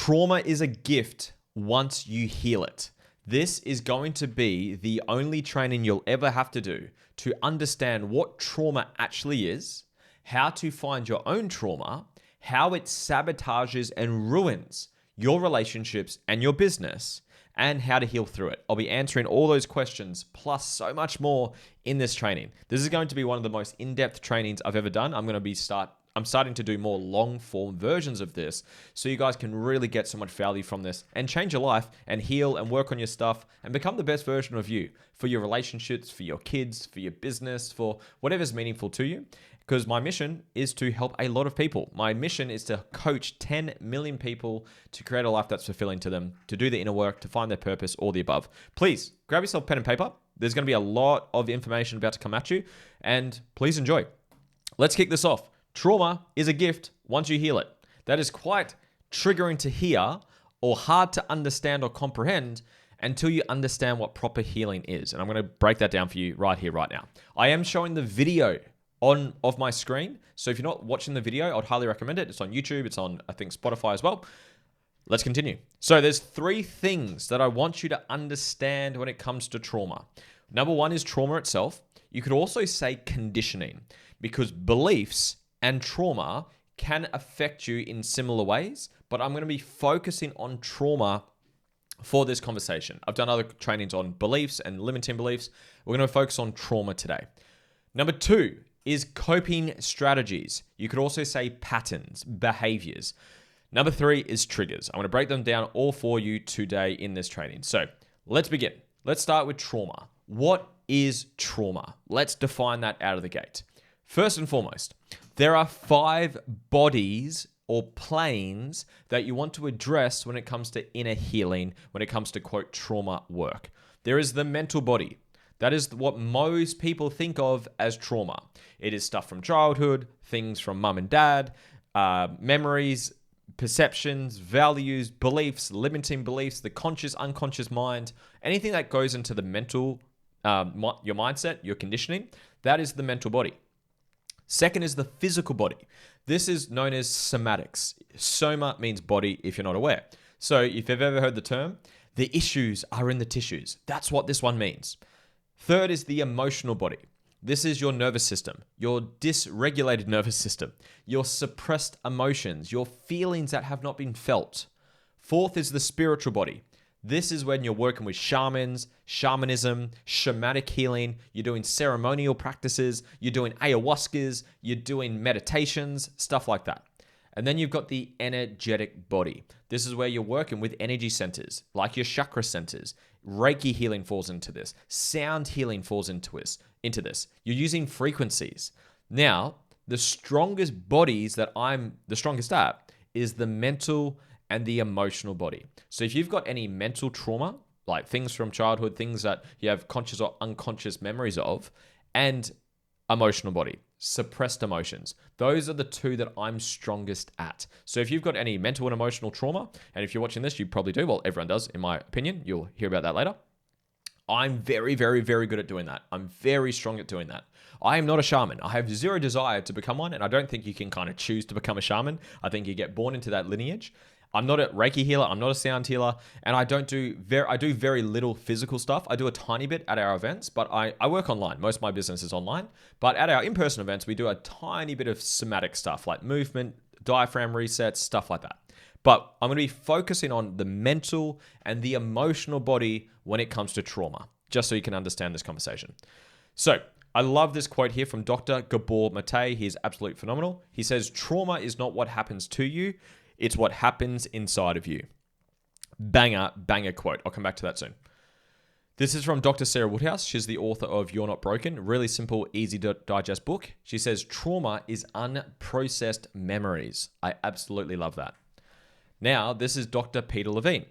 Trauma is a gift once you heal it. This is going to be the only training you'll ever have to do to understand what trauma actually is, how to find your own trauma, how it sabotages and ruins your relationships and your business, and how to heal through it. I'll be answering all those questions plus so much more in this training. This is going to be one of the most in-depth trainings I've ever done. I'm starting to do more long-form versions of this so you guys can really get so much value from this and change your life and heal and work on your stuff and become the best version of you for your relationships, for your kids, for your business, for whatever's meaningful to you. Because my mission is to help a lot of people. My mission is to coach 10 million people to create a life that's fulfilling to them, to do the inner work, to find their purpose, all the above. Please grab yourself a pen and paper. There's going to be a lot of information about to come at you, and please enjoy. Let's kick this off. Trauma is a gift once you heal it. That is quite triggering to hear or hard to understand or comprehend until you understand what proper healing is. And I'm going to break that down for you right here, right now. I am showing the video of my screen. So if you're not watching the video, I'd highly recommend it. It's on YouTube. It's on, I think, Spotify as well. Let's continue. So there's 3 things that I want you to understand when it comes to trauma. Number 1 is trauma itself. You could also say conditioning, because beliefs and trauma can affect you in similar ways, but I'm going to be focusing on trauma for this conversation. I've done other trainings on beliefs and limiting beliefs. We're going to focus on trauma today. Number 2 is coping strategies. You could also say patterns, behaviors. Number 3 is triggers. I'm going to break them down all for you today in this training. So let's begin. Let's start with trauma. What is trauma? Let's define that out of the gate. First and foremost, there are 5 bodies or planes that you want to address when it comes to inner healing, when it comes to, quote, trauma work. There is the mental body. That is what most people think of as trauma. It is stuff from childhood, things from mum and dad, memories, perceptions, values, beliefs, limiting beliefs, the conscious, unconscious mind, anything that goes into the mental, your mindset, your conditioning, that is the mental body. Second is the physical body. This is known as somatics. Soma means body if you're not aware. So if you've ever heard the term, the issues are in the tissues. That's what this one means. Third is the emotional body. This is your nervous system, your dysregulated nervous system, your suppressed emotions, your feelings that have not been felt. Fourth is the spiritual body. This is when you're working with shamans, shamanism, shamanic healing, you're doing ceremonial practices, you're doing ayahuascas, you're doing meditations, stuff like that. And then you've got the energetic body. This is where you're working with energy centers, like your chakra centers. Reiki healing falls into this. Sound healing falls into this. You're using frequencies. Now, the strongest bodies that I'm the strongest at is the mental and the emotional body. So if you've got any mental trauma, like things from childhood, things that you have conscious or unconscious memories of, and emotional body, suppressed emotions, those are the 2 that I'm strongest at. So if you've got any mental and emotional trauma, and if you're watching this, you probably do, well, everyone does, in my opinion, you'll hear about that later. I'm very, very, very good at doing that. I'm very strong at doing that. I am not a shaman. I have zero desire to become one, and I don't think you can kind of choose to become a shaman. I think you get born into that lineage. I'm not a Reiki healer. I'm not a sound healer. And I do very little physical stuff. I do a tiny bit at our events, but I work online. Most of my business is online. But at our in-person events, we do a tiny bit of somatic stuff like movement, diaphragm resets, stuff like that. But I'm going to be focusing on the mental and the emotional body when it comes to trauma, just so you can understand this conversation. So I love this quote here from Dr. Gabor Mate. He's absolutely phenomenal. He says, trauma is not what happens to you. It's what happens inside of you. Banger quote. I'll come back to that soon. This is from Dr. Sarah Woodhouse. She's the author of You're Not Broken. Really simple, easy to digest book. She says, trauma is unprocessed memories. I absolutely love that. Now, this is Dr. Peter Levine.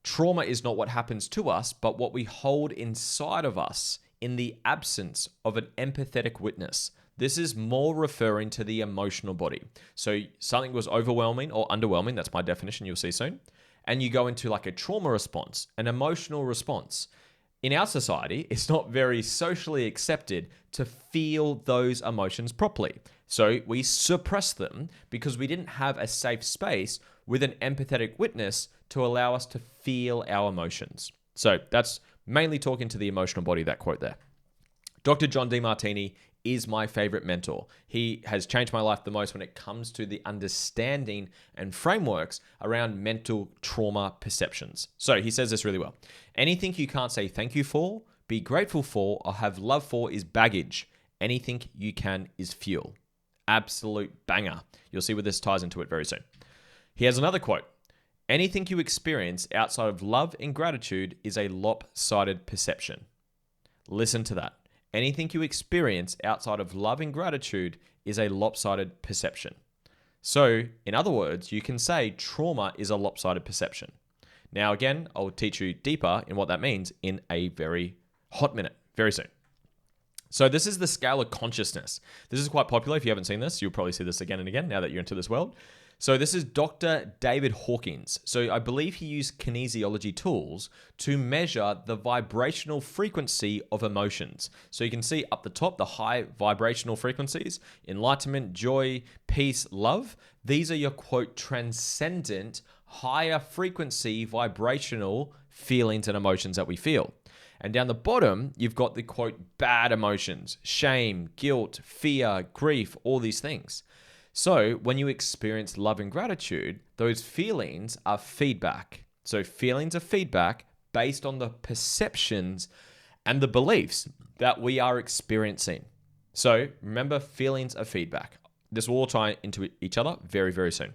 Trauma is not what happens to us, but what we hold inside of us in the absence of an empathetic witness. This is more referring to the emotional body. So something was overwhelming or underwhelming, that's my definition, you'll see soon. And you go into like a trauma response, an emotional response. In our society, it's not very socially accepted to feel those emotions properly. So we suppress them because we didn't have a safe space with an empathetic witness to allow us to feel our emotions. So that's mainly talking to the emotional body, that quote there. Dr. John Demartini is my favorite mentor. He has changed my life the most when it comes to the understanding and frameworks around mental trauma perceptions. So he says this really well. Anything you can't say thank you for, be grateful for, or have love for is baggage. Anything you can is fuel. Absolute banger. You'll see where this ties into it very soon. He has another quote. Anything you experience outside of love and gratitude is a lopsided perception. Listen to that. Anything you experience outside of love and gratitude is a lopsided perception. So, in other words, you can say trauma is a lopsided perception. Now, again, I'll teach you deeper in what that means in a very hot minute, very soon. So this is the scale of consciousness. This is quite popular. If you haven't seen this, you'll probably see this again and again now that you're into this world. So this is Dr. David Hawkins. So I believe he used kinesiology tools to measure the vibrational frequency of emotions. So you can see up the top, the high vibrational frequencies, enlightenment, joy, peace, love. These are your, quote, transcendent, higher frequency vibrational feelings and emotions that we feel. And down the bottom, you've got the, quote, bad emotions, shame, guilt, fear, grief, all these things. So when you experience love and gratitude, those feelings are feedback. So feelings are feedback based on the perceptions and the beliefs that we are experiencing. So remember, feelings are feedback. This will all tie into each other very, very soon.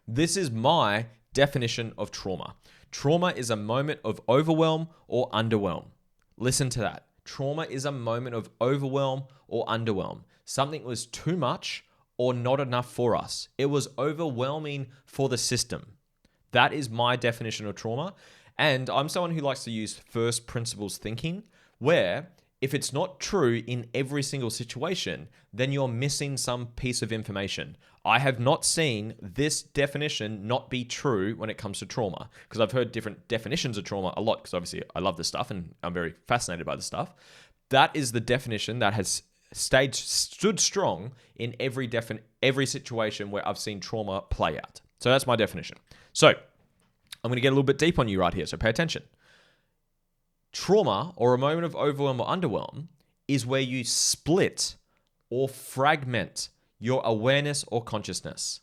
This is my definition of trauma. Trauma is a moment of overwhelm or underwhelm. Listen to that. Trauma is a moment of overwhelm or underwhelm. Something was too much or not enough for us. It was overwhelming for the system. That is my definition of trauma. And I'm someone who likes to use first principles thinking, where if it's not true in every single situation, then you're missing some piece of information. I have not seen this definition not be true when it comes to trauma, because I've heard different definitions of trauma a lot, because obviously I love this stuff and I'm very fascinated by this stuff. That is the definition that has stood strong in every situation where I've seen trauma play out. So that's my definition. So I'm going to get a little bit deep on you right here, so pay attention. Trauma, or a moment of overwhelm or underwhelm, is where you split or fragment your awareness or consciousness.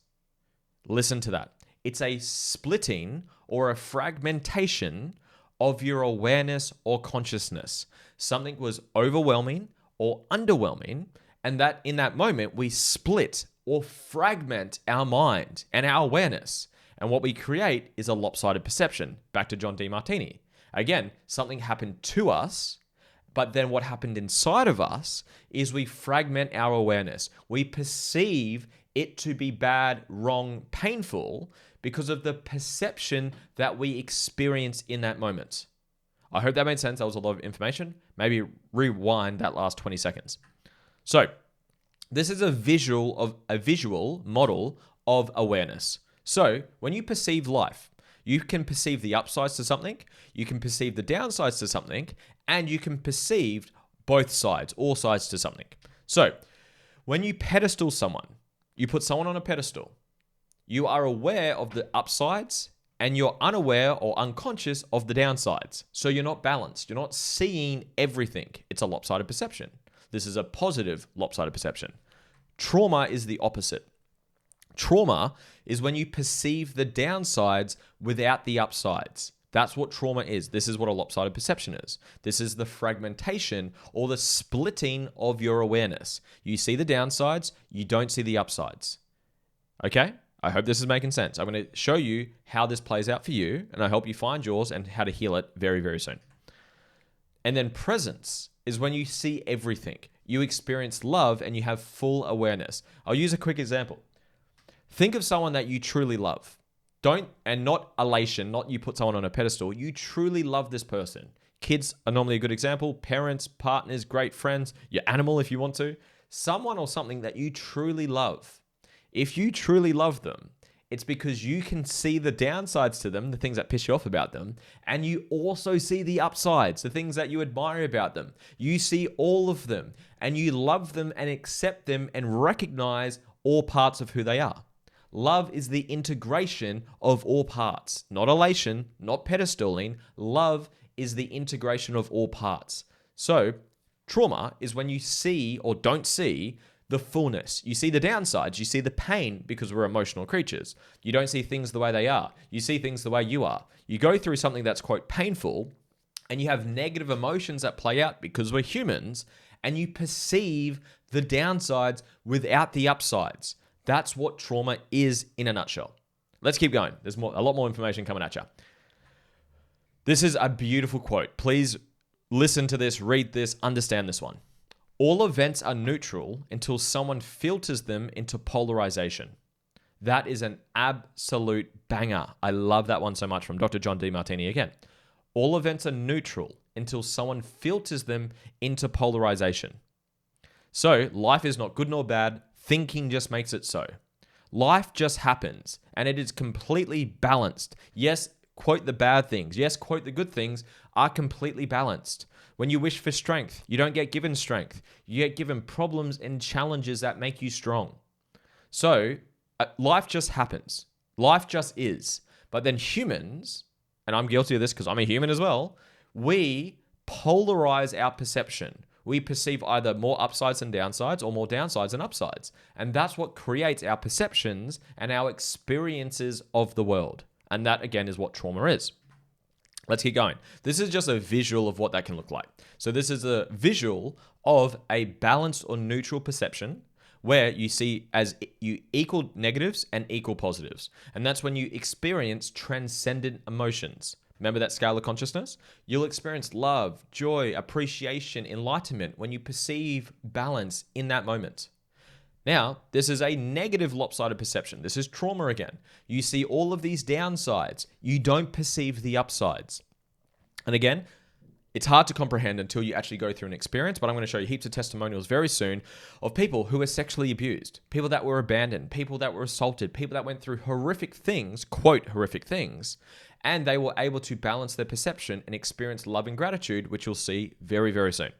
Listen to that. It's a splitting or a fragmentation of your awareness or consciousness. Something was overwhelming or underwhelming, and that in that moment we split or fragment our mind and our awareness. And what we create is a lopsided perception. Back to John Demartini. Again, something happened to us, but then what happened inside of us is we fragment our awareness. We perceive it to be bad, wrong, painful because of the perception that we experience in that moment. I hope that made sense. That was a lot of information. Maybe rewind that last 20 seconds. So this is a visual model of awareness. So when you perceive life, you can perceive the upsides to something, you can perceive the downsides to something, and you can perceive both sides, all sides to something. So when you pedestal someone, you put someone on a pedestal, you are aware of the upsides and you're unaware or unconscious of the downsides. So you're not balanced. You're not seeing everything. It's a lopsided perception. This is a positive lopsided perception. Trauma is the opposite. Trauma is when you perceive the downsides without the upsides. That's what trauma is. This is what a lopsided perception is. This is the fragmentation or the splitting of your awareness. You see the downsides, you don't see the upsides. Okay? I hope this is making sense. I'm going to show you how this plays out for you, and I hope you find yours and how to heal it very, very soon. And then presence is when you see everything. You experience love and you have full awareness. I'll use a quick example. Think of someone that you truly love. And not elation, not you put someone on a pedestal. You truly love this person. Kids are normally a good example. Parents, partners, great friends, your animal if you want to. Someone or something that you truly love. If you truly love them, It's because you can see the downsides to them, the things that piss you off about them, and you also see the upsides, the things that you admire about them. You see all of them, and you love them and accept them and recognize all parts of who they are. Love is the integration of all parts, not elation, not pedestaling. Love is the integration of all parts. So, trauma is when you see or don't see the fullness. You see the downsides, you see the pain because we're emotional creatures. You don't see things the way they are. You see things the way you are. You go through something that's quote painful and you have negative emotions that play out because we're humans and you perceive the downsides without the upsides. That's what trauma is in a nutshell. Let's keep going. There's a lot more information coming at you. This is a beautiful quote. Please listen to this, read this, understand this one. All events are neutral until someone filters them into polarization. That is an absolute banger. I love that one so much, from Dr. John Demartini again. All events are neutral until someone filters them into polarization. So life is not good nor bad. Thinking just makes it so. Life just happens and it is completely balanced. Yes, quote the bad things. Yes, quote the good things are completely balanced. When you wish for strength, you don't get given strength. You get given problems and challenges that make you strong. So life just happens. Life just is. But then humans, and I'm guilty of this because I'm a human as well, we polarize our perception. We perceive either more upsides than downsides or more downsides than upsides. And that's what creates our perceptions and our experiences of the world. And that, again, is what trauma is. Let's keep going. This is just a visual of what that can look like. So this is a visual of a balanced or neutral perception where you see as you equal negatives and equal positives. And that's when you experience transcendent emotions. Remember that scale of consciousness? You'll experience love, joy, appreciation, enlightenment when you perceive balance in that moment. Now, this is a negative lopsided perception. This is trauma again. You see all of these downsides. You don't perceive the upsides. And again, it's hard to comprehend until you actually go through an experience, but I'm going to show you heaps of testimonials very soon of people who were sexually abused, people that were abandoned, people that were assaulted, people that went through horrific things, quote, horrific things, and they were able to balance their perception and experience love and gratitude, which you'll see very, very soon.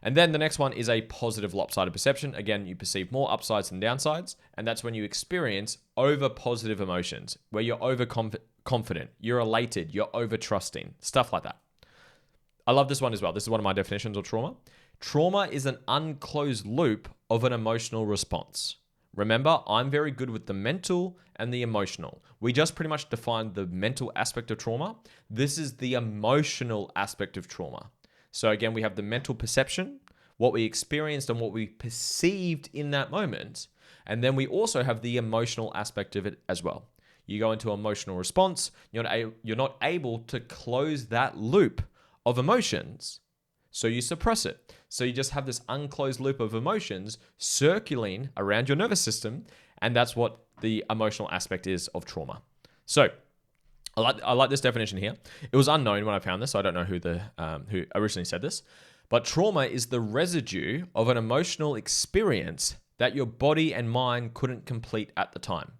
And then the next one is a positive lopsided perception. Again, you perceive more upsides than downsides, and that's when you experience over positive emotions, where you're over confident, you're elated, you're over trusting, stuff like that. I love this one as well. This is one of my definitions of trauma. Trauma is an unclosed loop of an emotional response. Remember, I'm very good with the mental and the emotional. We just pretty much defined the mental aspect of trauma. This is the emotional aspect of trauma. So again, we have the mental perception, what we experienced and what we perceived in that moment. And then we also have the emotional aspect of it as well. You go into emotional response, you're not able to close that loop of emotions, so you suppress it. So you just have this unclosed loop of emotions circulating around your nervous system, and that's what the emotional aspect is of trauma. So I like this definition here. It was unknown when I found this, so I don't know who originally said this, but trauma is the residue of an emotional experience that your body and mind couldn't complete at the time.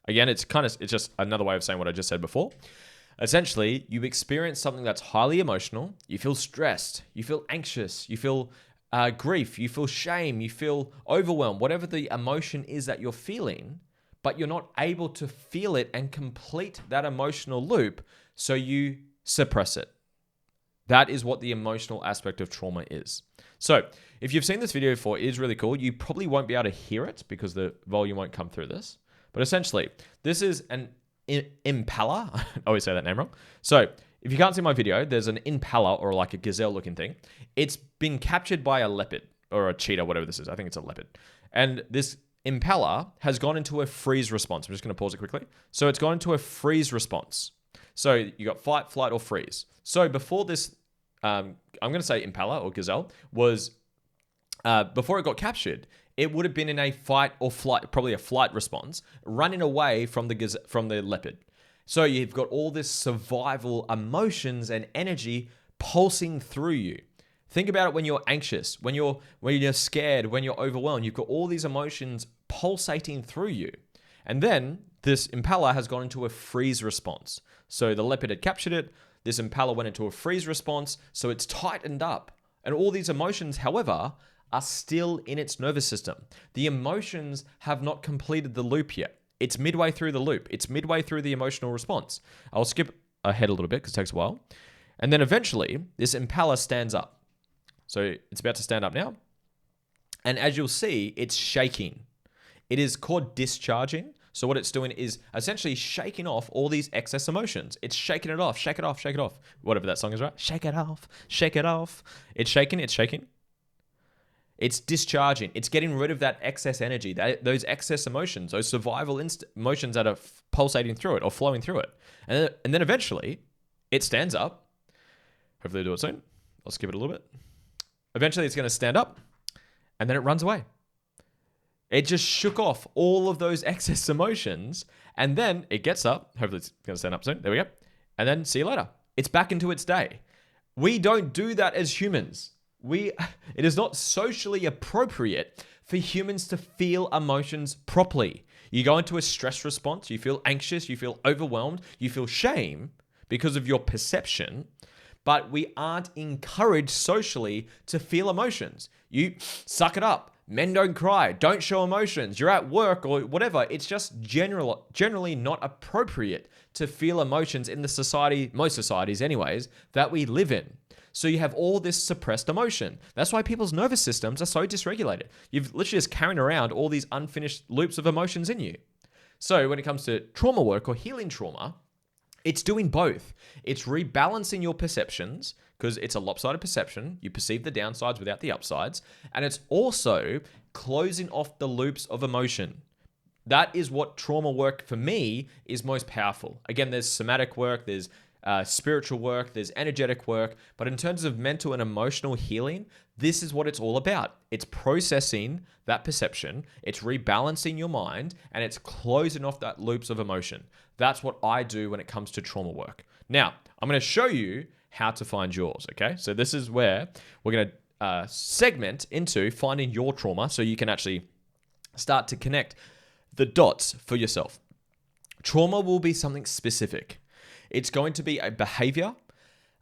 Again, it's just another way of saying what I just said before. Essentially, you experience something that's highly emotional. You feel stressed, you feel anxious, you feel grief, you feel shame, you feel overwhelmed, whatever the emotion is that you're feeling, but you're not able to feel it and complete that emotional loop, so you suppress it. That is what the emotional aspect of trauma is. So if you've seen this video before, it is really cool. You probably won't be able to hear it because the volume won't come through this. But essentially, this is an impala. I always say that name wrong. So if you can't see my video, there's an impala, or like a gazelle looking thing. It's been captured by a leopard or a cheetah, whatever this is. I think it's a leopard. And this impala has gone into a freeze response. I'm just going to pause it quickly. So it's gone into a freeze response. So you got fight, flight, or freeze. So before this, I'm going to say impala or gazelle was, before it got captured, it would have been in a fight or flight, probably a flight response, running away from the leopard. So you've got all this survival emotions and energy pulsing through you. Think about it when you're anxious, when you're scared, when you're overwhelmed. You've got all these emotions pulsating through you. And then this impala has gone into a freeze response. So the leopard had captured it. This impala went into a freeze response. So it's tightened up. And all these emotions, however, are still in its nervous system. The emotions have not completed the loop yet. It's midway through the loop. It's midway through the emotional response. I'll skip ahead a little bit because it takes a while. And then eventually, this impala stands up. So it's about to stand up now. And as you'll see, it's shaking. It is called discharging. So what it's doing is essentially shaking off all these excess emotions. It's shaking it off, shake it off, shake it off. Whatever that song is, right? Shake it off, shake it off. It's shaking, it's shaking. It's discharging. It's getting rid of that excess energy, those excess emotions, those survival emotions that are pulsating through it or flowing through it. And then eventually, it stands up. Hopefully I'll do it soon. I'll skip it a little bit. Eventually, it's going to stand up, and then it runs away. It just shook off all of those excess emotions, and then it gets up. Hopefully it's going to stand up soon. There we go. And then see you later. It's back into its day. We don't do that as humans. It is not socially appropriate for humans to feel emotions properly. You go into a stress response, you feel anxious, you feel overwhelmed, you feel shame because of your perception, but we aren't encouraged socially to feel emotions. You suck it up. Men don't cry. Don't show emotions. You're at work or whatever. It's just generally not appropriate to feel emotions in the society, most societies anyways, that we live in. So you have all this suppressed emotion. That's why people's nervous systems are so dysregulated. You've literally just carrying around all these unfinished loops of emotions in you. So when it comes to trauma work or healing trauma, it's doing both. It's rebalancing your perceptions because it's a lopsided perception. You perceive the downsides without the upsides. And it's also closing off the loops of emotion. That is what trauma work for me is most powerful. Again, there's somatic work, there's spiritual work, there's energetic work. But in terms of mental and emotional healing, this is what it's all about. It's processing that perception, it's rebalancing your mind, and it's closing off that loops of emotion. That's what I do when it comes to trauma work. Now, I'm going to show you how to find yours, okay? So this is where we're going to segment into finding your trauma so you can actually start to connect the dots for yourself. Trauma will be something specific. It's going to be a behavior,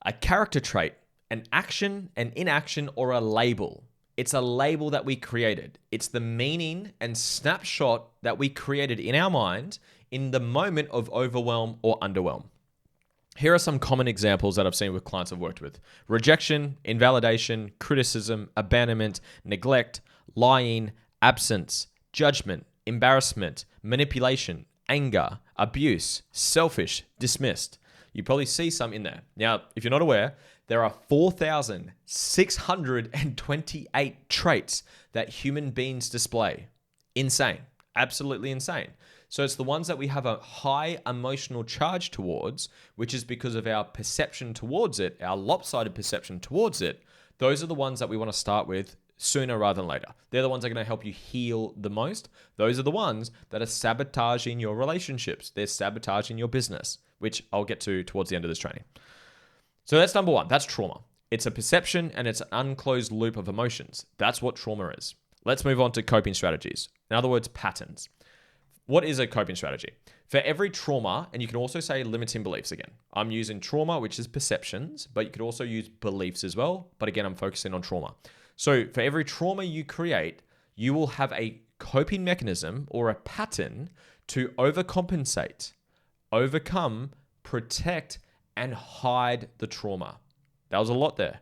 a character trait, an action, an inaction, or a label. It's a label that we created. It's the meaning and snapshot that we created in our mind in the moment of overwhelm or underwhelm. Here are some common examples that I've seen with clients I've worked with. Rejection, invalidation, criticism, abandonment, neglect, lying, absence, judgment, embarrassment, manipulation, anger, abuse, selfish, dismissed. You probably see some in there. Now, if you're not aware, there are 4,628 traits that human beings display. Insane. Absolutely insane. So it's the ones that we have a high emotional charge towards, which is because of our perception towards it, our lopsided perception towards it. Those are the ones that we want to start with sooner rather than later. They're the ones that are going to help you heal the most. Those are the ones that are sabotaging your relationships. They're sabotaging your business, which I'll get to towards the end of this training. So that's number one. That's trauma. It's a perception and it's an unclosed loop of emotions. That's what trauma is. Let's move on to coping strategies. In other words, patterns. What is a coping strategy? For every trauma, and you can also say limiting beliefs again. I'm using trauma, which is perceptions, but you could also use beliefs as well. But again, I'm focusing on trauma. So for every trauma you create, you will have a coping mechanism or a pattern to overcompensate, overcome, protect, and hide the trauma. That was a lot there.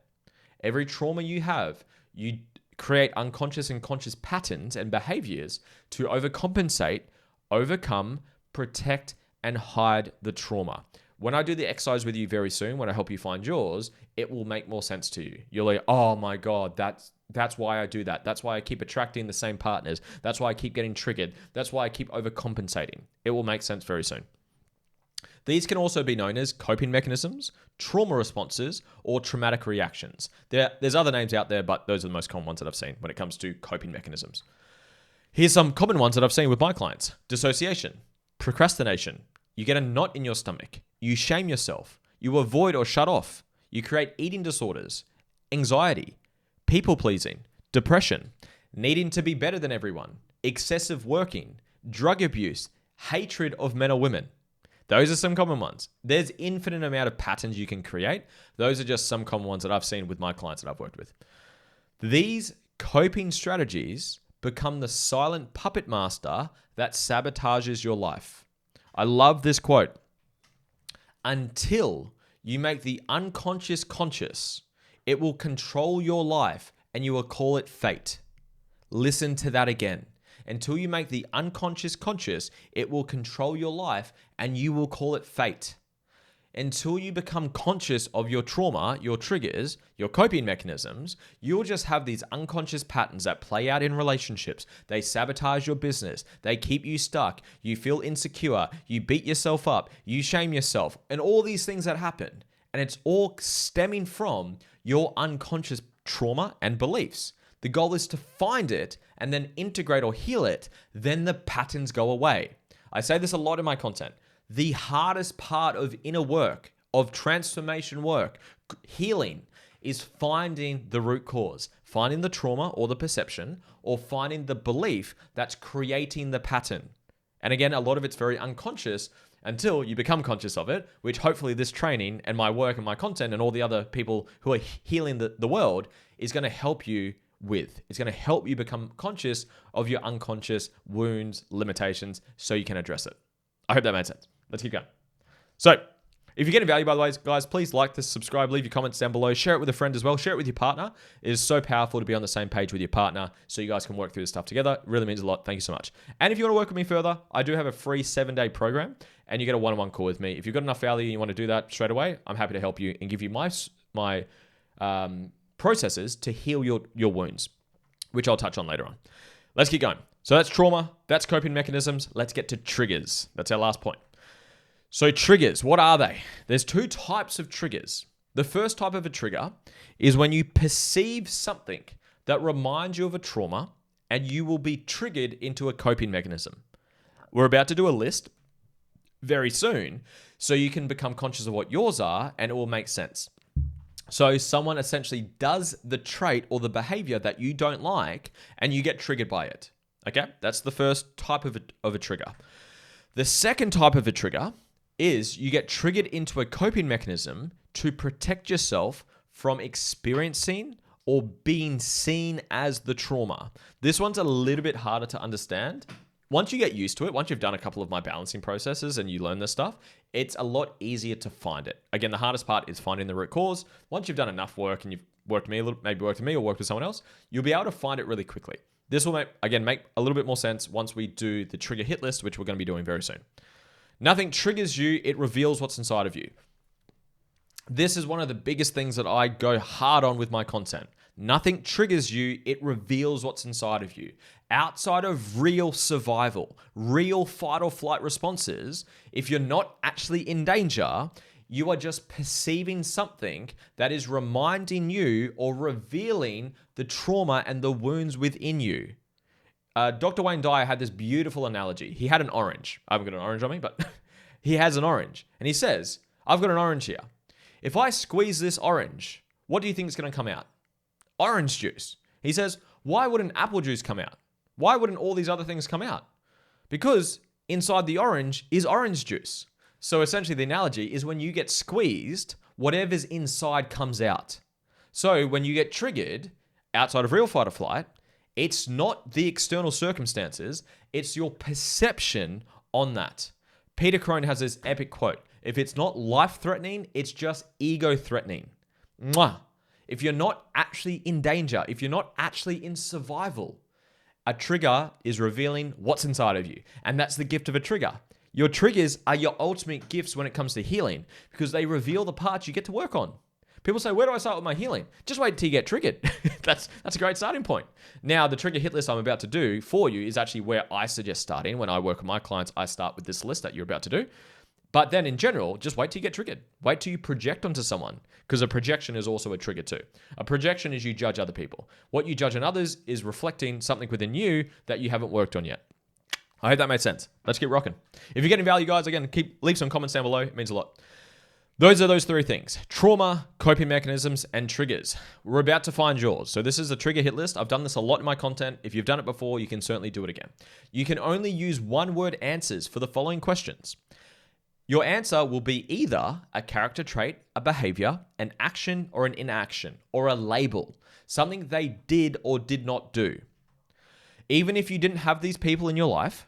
Every trauma you have, you create unconscious and conscious patterns and behaviors to overcompensate, overcome, protect, and hide the trauma. When I do the exercise with you very soon, when I help you find yours, it will make more sense to you. You're like, oh my God, that's why I do that. That's why I keep attracting the same partners. That's why I keep getting triggered. That's why I keep overcompensating. It will make sense very soon. These can also be known as coping mechanisms, trauma responses, or traumatic reactions. There's other names out there, but those are the most common ones that I've seen when it comes to coping mechanisms. Here's some common ones that I've seen with my clients. Dissociation, procrastination. You get a knot in your stomach. You shame yourself. You avoid or shut off. You create eating disorders, anxiety, people-pleasing, depression, needing to be better than everyone, excessive working, drug abuse, hatred of men or women. Those are some common ones. There's infinite amount of patterns you can create. Those are just some common ones that I've seen with my clients that I've worked with. These coping strategies become the silent puppet master that sabotages your life. I love this quote. Until you make the unconscious conscious, it will control your life and you will call it fate. Listen to that again. Until you make the unconscious conscious, it will control your life and you will call it fate. Until you become conscious of your trauma, your triggers, your coping mechanisms, you'll just have these unconscious patterns that play out in relationships. They sabotage your business. They keep you stuck. You feel insecure. You beat yourself up. You shame yourself. And all these things that happen. And it's all stemming from your unconscious trauma and beliefs. The goal is to find it and then integrate or heal it. Then the patterns go away. I say this a lot in my content. The hardest part of inner work, of transformation work, healing, is finding the root cause, finding the trauma or the perception, or finding the belief that's creating the pattern. And again, a lot of it's very unconscious until you become conscious of it, which hopefully this training and my work and my content and all the other people who are healing the world is going to help you with. It's going to help you become conscious of your unconscious wounds, limitations, so you can address it. I hope that made sense. Let's keep going. So, if you're getting value, by the way, guys, please like this, subscribe, leave your comments down below, share it with a friend as well, share it with your partner. It is so powerful to be on the same page with your partner so you guys can work through this stuff together. It really means a lot. Thank you so much. And if you want to work with me further, I do have a free 7-day program and you get a one-on-one call with me. If you've got enough value and you want to do that straight away, I'm happy to help you and give you my processes to heal your wounds, which I'll touch on later on. Let's keep going. So that's trauma, that's coping mechanisms. Let's get to triggers. That's our last point. So triggers, what are they? There's 2 types of triggers. The first type of a trigger is when you perceive something that reminds you of a trauma and you will be triggered into a coping mechanism. We're about to do a list very soon so you can become conscious of what yours are and it will make sense. So someone essentially does the trait or the behavior that you don't like and you get triggered by it. Okay, that's the first type of a trigger. The second type of a trigger is you get triggered into a coping mechanism to protect yourself from experiencing or being seen as the trauma. This one's a little bit harder to understand. Once you get used to it, once you've done a couple of my balancing processes and you learn this stuff, it's a lot easier to find it. Again, the hardest part is finding the root cause. Once you've done enough work and you've worked with me, maybe worked with me or worked with someone else, you'll be able to find it really quickly. This will make a little bit more sense once we do the trigger hit list, which we're going to be doing very soon. Nothing triggers you, it reveals what's inside of you. This is one of the biggest things that I go hard on with my content. Nothing triggers you, it reveals what's inside of you. Outside of real survival, real fight or flight responses, if you're not actually in danger, you are just perceiving something that is reminding you or revealing the trauma and the wounds within you. Dr. Wayne Dyer had this beautiful analogy. He had an orange. I haven't got an orange on me, but he has an orange. And he says, I've got an orange here. If I squeeze this orange, what do you think is going to come out? Orange juice. He says, why wouldn't apple juice come out? Why wouldn't all these other things come out? Because inside the orange is orange juice. So essentially the analogy is when you get squeezed, whatever's inside comes out. So when you get triggered outside of real fight or flight, it's not the external circumstances, it's your perception on that. Peter Crone has this epic quote. If it's not life-threatening, it's just ego-threatening. Mwah. If you're not actually in danger, if you're not actually in survival, a trigger is revealing what's inside of you. And that's the gift of a trigger. Your triggers are your ultimate gifts when it comes to healing because they reveal the parts you get to work on. People say, where do I start with my healing? Just wait till you get triggered. That's a great starting point. Now, the trigger hit list I'm about to do for you is actually where I suggest starting. When I work with my clients, I start with this list that you're about to do. But then in general, just wait till you get triggered. Wait till you project onto someone because a projection is also a trigger too. A projection is you judge other people. What you judge on others is reflecting something within you that you haven't worked on yet. I hope that made sense. Let's keep rocking. If you're getting value, guys, again, leave some comments down below. It means a lot. Those are those three things: trauma, coping mechanisms, and triggers. We're about to find yours. So this is a trigger hit list. I've done this a lot in my content. If you've done it before, you can certainly do it again. You can only use one-word answers for the following questions. Your answer will be either a character trait, a behavior, an action or an inaction, or a label, something they did or did not do. Even if you didn't have these people in your life,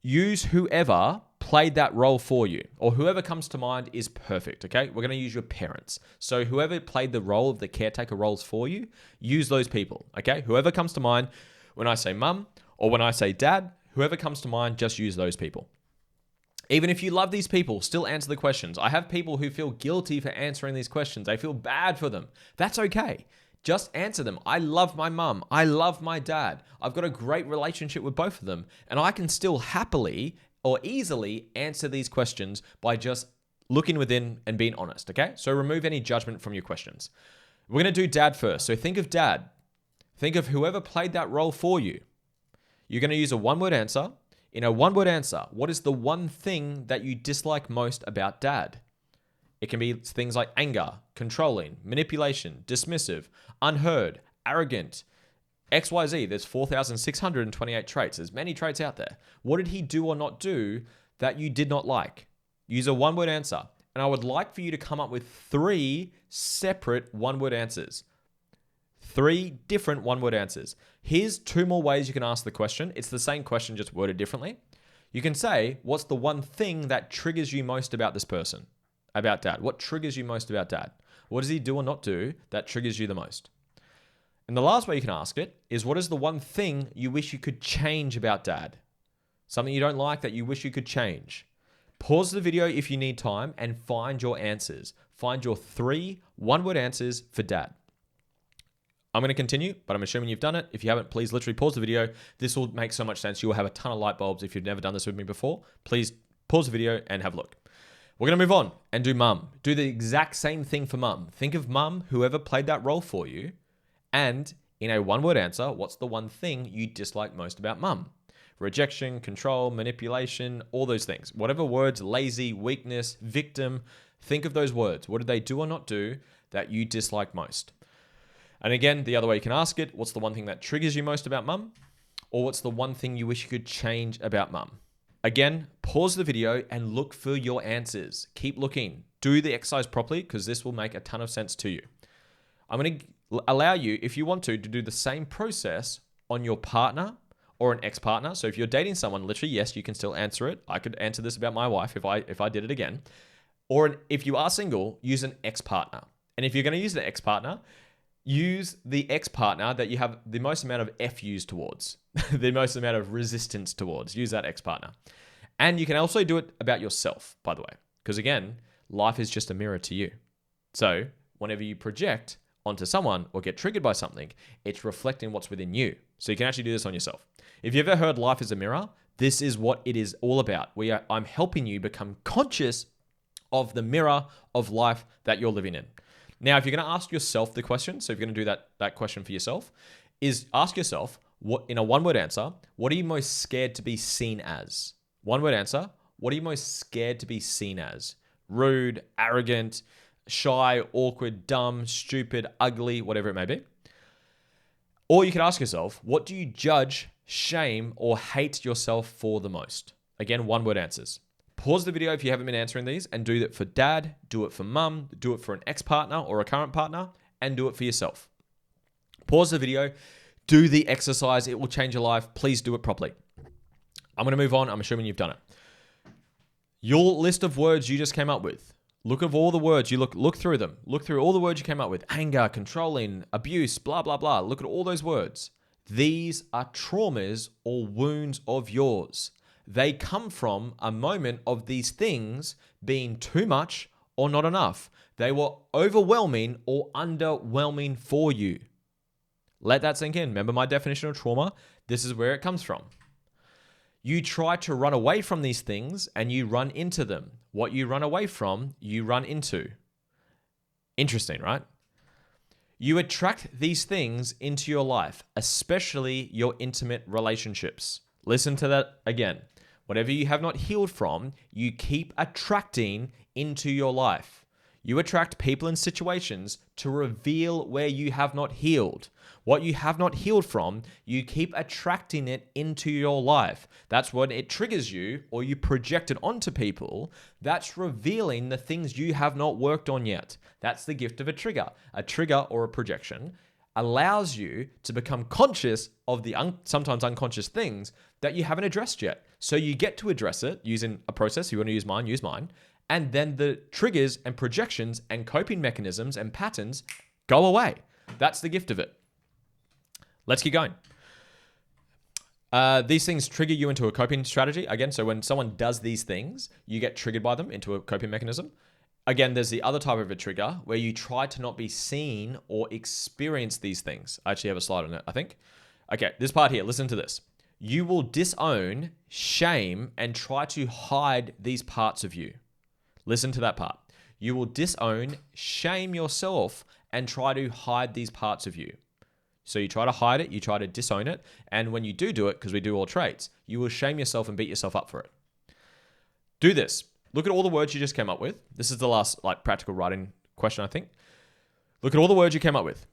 use whoever played that role for you, or whoever comes to mind is perfect, okay? We're going to use your parents. So whoever played the role of the caretaker roles for you, use those people, okay? Whoever comes to mind when I say mum or when I say dad, whoever comes to mind, just use those people. Even if you love these people, still answer the questions. I have people who feel guilty for answering these questions. They feel bad for them. That's okay. Just answer them. I love my mum. I love my dad. I've got a great relationship with both of them, and I can still happily or easily answer these questions by just looking within and being honest, okay? So remove any judgment from your questions. We're going to do dad first. So think of dad. Think of whoever played that role for you. You're going to use a one-word answer. In a one-word answer, what is the one thing that you dislike most about dad? It can be things like anger, controlling, manipulation, dismissive, unheard, arrogant, XYZ. There's 4,628 traits. There's many traits out there. What did he do or not do that you did not like? Use a one-word answer. And I would like for you to come up with 3 separate one-word answers. 3 different one-word answers. Here's 2 more ways you can ask the question. It's the same question, just worded differently. You can say, what's the one thing that triggers you most about this person? About dad. What triggers you most about dad? What does he do or not do that triggers you the most? And the last way you can ask it is, what is the one thing you wish you could change about dad? Something you don't like that you wish you could change. Pause the video if you need time and find your answers. Find your 3 one-word answers for dad. I'm going to continue, but I'm assuming you've done it. If you haven't, please literally pause the video. This will make so much sense. You will have a ton of light bulbs if you've never done this with me before. Please pause the video and have a look. We're going to move on and do mum. Do the exact same thing for mum. Think of mum, whoever played that role for you, and in a one-word answer, what's the one thing you dislike most about mum? Rejection, control, manipulation, all those things. Whatever words, lazy, weakness, victim, think of those words. What did they do or not do that you dislike most? And again, the other way you can ask it, what's the one thing that triggers you most about mum? Or what's the one thing you wish you could change about mum? Again, pause the video and look for your answers. Keep looking. Do the exercise properly because this will make a ton of sense to you. I'm going to allow you, if you want to do the same process on your partner or an ex-partner. So if you're dating someone, literally, yes, you can still answer it. I could answer this about my wife if I did it again. Or if you are single, use an ex-partner. And if you're going to use the ex-partner, use the ex-partner that you have the most amount of FUs towards, the most amount of resistance towards. Use that ex-partner. And you can also do it about yourself, by the way, because again, life is just a mirror to you. So whenever you project onto someone or get triggered by something, it's reflecting what's within you. So you can actually do this on yourself. If you've ever heard life is a mirror, this is what it is all about. I'm helping you become conscious of the mirror of life that you're living in. Now, if you're going to ask yourself the question, so if you're going to do that question for yourself, is ask yourself, what in a one-word answer, what are you most scared to be seen as? One-word answer, what are you most scared to be seen as? Rude, arrogant, shy, awkward, dumb, stupid, ugly, whatever it may be. Or you could ask yourself, what do you judge, shame, or hate yourself for the most? Again, one-word answers. Pause the video if you haven't been answering these and do that for dad, do it for mum, do it for an ex-partner or a current partner, and do it for yourself. Pause the video, do the exercise. It will change your life. Please do it properly. I'm going to move on. I'm assuming you've done it. Your list of words you just came up with. Look at all the words. You look through them. Look through all the words you came up with. Anger, controlling, abuse, blah, blah, blah. Look at all those words. These are traumas or wounds of yours. They come from a moment of these things being too much or not enough. They were overwhelming or underwhelming for you. Let that sink in. Remember my definition of trauma? This is where it comes from. You try to run away from these things and you run into them. What you run away from, you run into. Interesting, right? You attract these things into your life, especially your intimate relationships. Listen to that again. Whatever you have not healed from, you keep attracting into your life. You attract people and situations to reveal where you have not healed. What you have not healed from, you keep attracting it into your life. That's when it triggers you or you project it onto people. That's revealing the things you have not worked on yet. That's the gift of a trigger. A trigger or a projection allows you to become conscious of the sometimes unconscious things that you haven't addressed yet. So you get to address it using a process. If you want to use mine. And then the triggers and projections and coping mechanisms and patterns go away. That's the gift of it. Let's keep going. These things trigger you into a coping strategy. Again, so when someone does these things, you get triggered by them into a coping mechanism. Again, there's the other type of a trigger where you try to not be seen or experience these things. I actually have a slide on it, I think. Okay, this part here, listen to this. You will disown, shame, and try to hide these parts of you. Listen to that part. You will disown, shame yourself, and try to hide these parts of you. So you try to hide it, you try to disown it, and when you do it, because we do all traits, you will shame yourself and beat yourself up for it. Do this. Look at all the words you just came up with. This is the last practical writing question, I think. Look at all the words you came up with.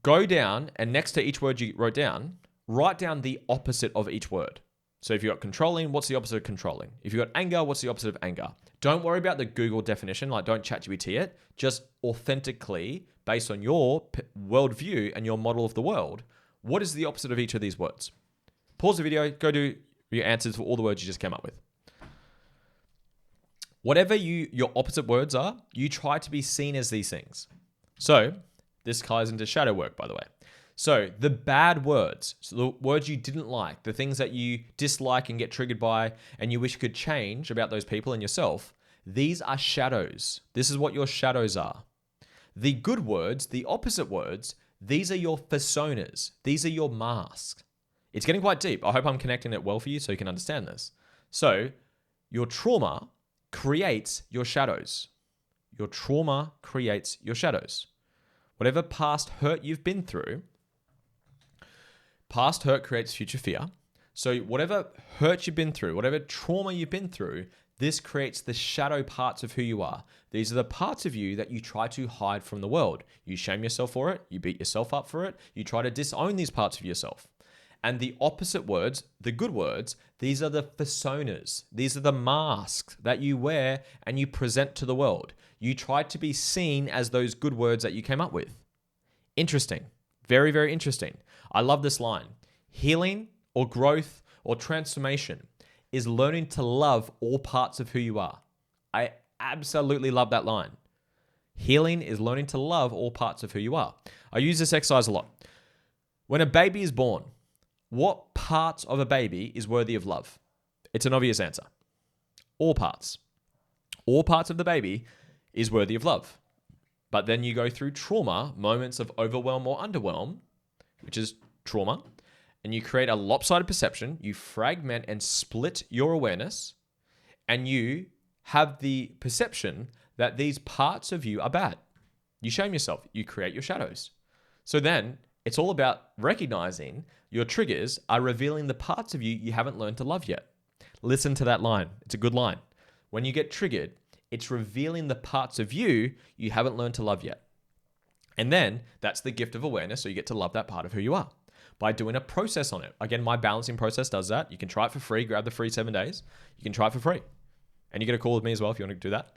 Go down, and next to each word you wrote down, write down the opposite of each word. So if you got controlling, what's the opposite of controlling? If you got anger, what's the opposite of anger? Don't worry about the Google definition, don't ChatGPT it. Just authentically, based on your worldview and your model of the world, what is the opposite of each of these words? Pause the video, go do your answers for all the words you just came up with. Whatever your opposite words are, you try to be seen as these things. So this ties into shadow work, by the way. So the bad words, so the words you didn't like, the things that you dislike and get triggered by and you wish you could change about those people and yourself, these are shadows. This is what your shadows are. The good words, the opposite words, these are your personas. These are your masks. It's getting quite deep. I hope I'm connecting it well for you so you can understand this. So your trauma creates your shadows. Your trauma creates your shadows. Whatever past hurt you've been through, past hurt creates future fear. So whatever hurt you've been through, whatever trauma you've been through, this creates the shadow parts of who you are. These are the parts of you that you try to hide from the world. You shame yourself for it. You beat yourself up for it. You try to disown these parts of yourself. And the opposite words, the good words, these are the personas. These are the masks that you wear and you present to the world. You try to be seen as those good words that you came up with. Interesting. Very, very interesting. I love this line. Healing or growth or transformation is learning to love all parts of who you are. I absolutely love that line. Healing is learning to love all parts of who you are. I use this exercise a lot. When a baby is born, what parts of a baby is worthy of love? It's an obvious answer. All parts. All parts of the baby is worthy of love. But then you go through trauma, moments of overwhelm or underwhelm, which is trauma, and you create a lopsided perception, you fragment and split your awareness, and you have the perception that these parts of you are bad. You shame yourself, you create your shadows. So then it's all about recognizing your triggers are revealing the parts of you haven't learned to love yet. Listen to that line. It's a good line. When you get triggered, it's revealing the parts of you haven't learned to love yet. And then that's the gift of awareness. So you get to love that part of who you are by doing a process on it. Again, my balancing process does that. You can try it for free. Grab the free 7 days. You can try it for free. And you get a call with me as well if you want to do that.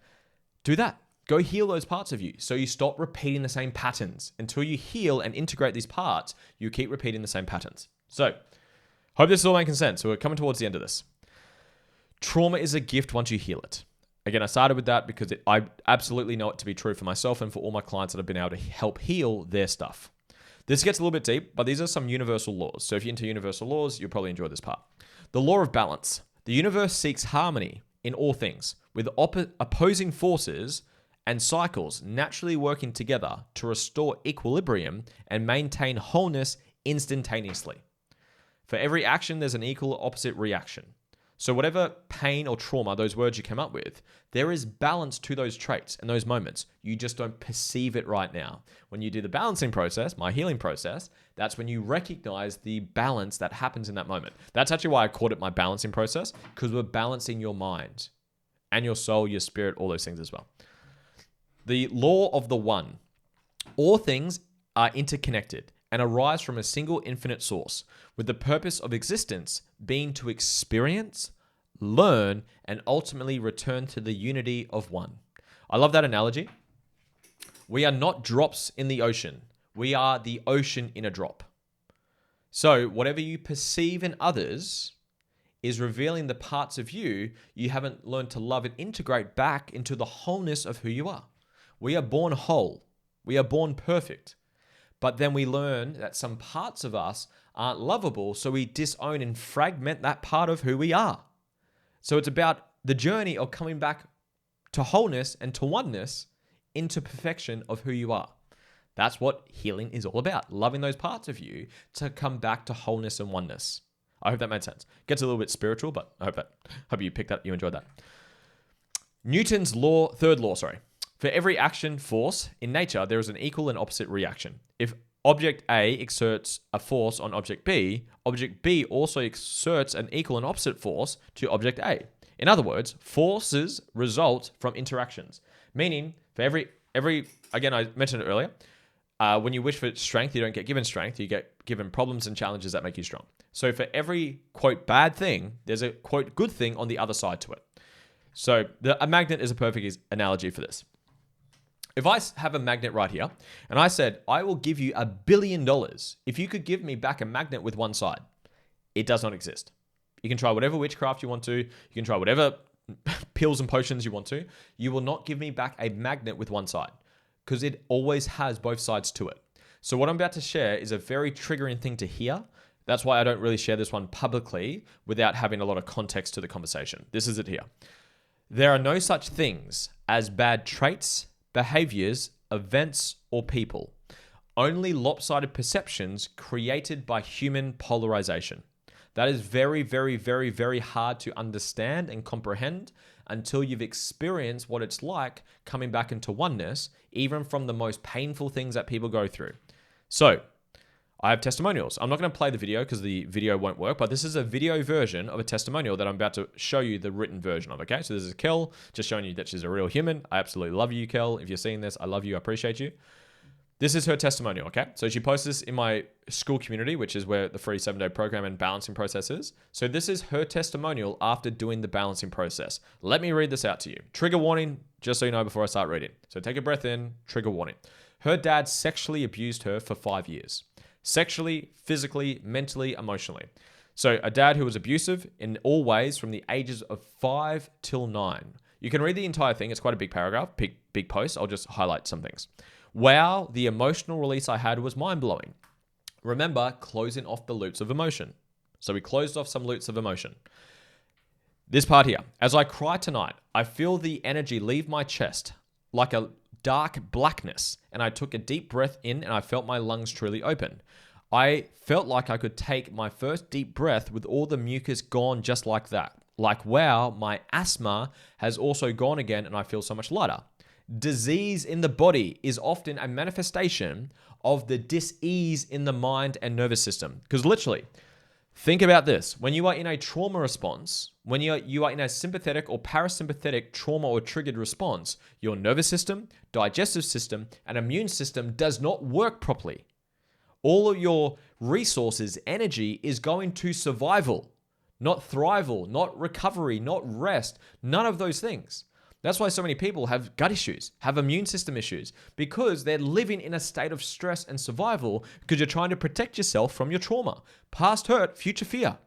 Do that. Go heal those parts of you. So you stop repeating the same patterns. Until you heal and integrate these parts, you keep repeating the same patterns. So hope this is all making sense. So we're coming towards the end of this. Trauma is a gift once you heal it. Again, I started with that because I absolutely know it to be true for myself and for all my clients that have been able to help heal their stuff. This gets a little bit deep, but these are some universal laws. So if you're into universal laws, you'll probably enjoy this part. The law of balance. The universe seeks harmony in all things, with opposing forces and cycles naturally working together to restore equilibrium and maintain wholeness instantaneously. For every action, there's an equal opposite reaction. So whatever pain or trauma, those words you came up with, there is balance to those traits and those moments. You just don't perceive it right now. When you do the balancing process, my healing process, that's when you recognize the balance that happens in that moment. That's actually why I called it my balancing process, because we're balancing your mind and your soul, your spirit, all those things as well. The law of the one. All things are interconnected and arise from a single infinite source, with the purpose of existence being to experience, learn, and ultimately return to the unity of one. I love that analogy. We are not drops in the ocean. We are the ocean in a drop. So whatever you perceive in others is revealing the parts of you you haven't learned to love and integrate back into the wholeness of who you are. We are born whole. We are born perfect. But then we learn that some parts of us aren't lovable, so we disown and fragment that part of who we are. So it's about the journey of coming back to wholeness and to oneness into perfection of who you are. That's what healing is all about. Loving those parts of you to come back to wholeness and oneness. I hope that made sense. Gets a little bit spiritual, but I hope you picked that, you enjoyed that. Newton's third law. For every action force in nature, there is an equal and opposite reaction. If object A exerts a force on object B also exerts an equal and opposite force to object A. In other words, forces result from interactions. Meaning, for every again, I mentioned it earlier, when you wish for strength, you don't get given strength, you get given problems and challenges that make you strong. So for every, quote, bad thing, there's a, quote, good thing on the other side to it. So a magnet is a perfect analogy for this. If I have a magnet right here, and I said, I will give you $1 billion if you could give me back a magnet with one side, it does not exist. You can try whatever witchcraft you want to. You can try whatever pills and potions you want to. You will not give me back a magnet with one side because it always has both sides to it. So what I'm about to share is a very triggering thing to hear. That's why I don't really share this one publicly without having a lot of context to the conversation. This is it here. There are no such things as bad traits, behaviors, events, or people. Only lopsided perceptions created by human polarization. That is very, very, very, very hard to understand and comprehend until you've experienced what it's like coming back into oneness, even from the most painful things that people go through. So, I have testimonials. I'm not going to play the video because the video won't work, but this is a video version of a testimonial that I'm about to show you the written version of, okay? So this is Kel, just showing you that she's a real human. I absolutely love you, Kel. If you're seeing this, I love you, I appreciate you. This is her testimonial, okay? So she posts this in my school community, which is where the free 7-day program and balancing process is. So this is her testimonial after doing the balancing process. Let me read this out to you. Trigger warning, just so you know before I start reading. So take a breath in, trigger warning. Her dad sexually abused her for 5 years. Sexually, physically, mentally, emotionally. So a dad who was abusive in all ways from the ages of 5 till 9. You can read the entire thing. It's quite a big paragraph, big post. I'll just highlight some things. Wow, the emotional release I had was mind-blowing. Remember, closing off the loops of emotion. So we closed off some loops of emotion. This part here. As I cry tonight, I feel the energy leave my chest like a dark blackness, and I took a deep breath in and I felt my lungs truly open. I felt like I could take my first deep breath with all the mucus gone just like that. Like, wow, my asthma has also gone again and I feel so much lighter. Disease in the body is often a manifestation of the dis-ease in the mind and nervous system. Because literally, think about this. When you are in a trauma response, when you are in a sympathetic or parasympathetic trauma or triggered response, your nervous system, digestive system, and immune system does not work properly. All of your resources, energy is going to survival, not thrival, not recovery, not rest, none of those things. That's why so many people have gut issues, have immune system issues, because they're living in a state of stress and survival because you're trying to protect yourself from your trauma. Past hurt, future fear.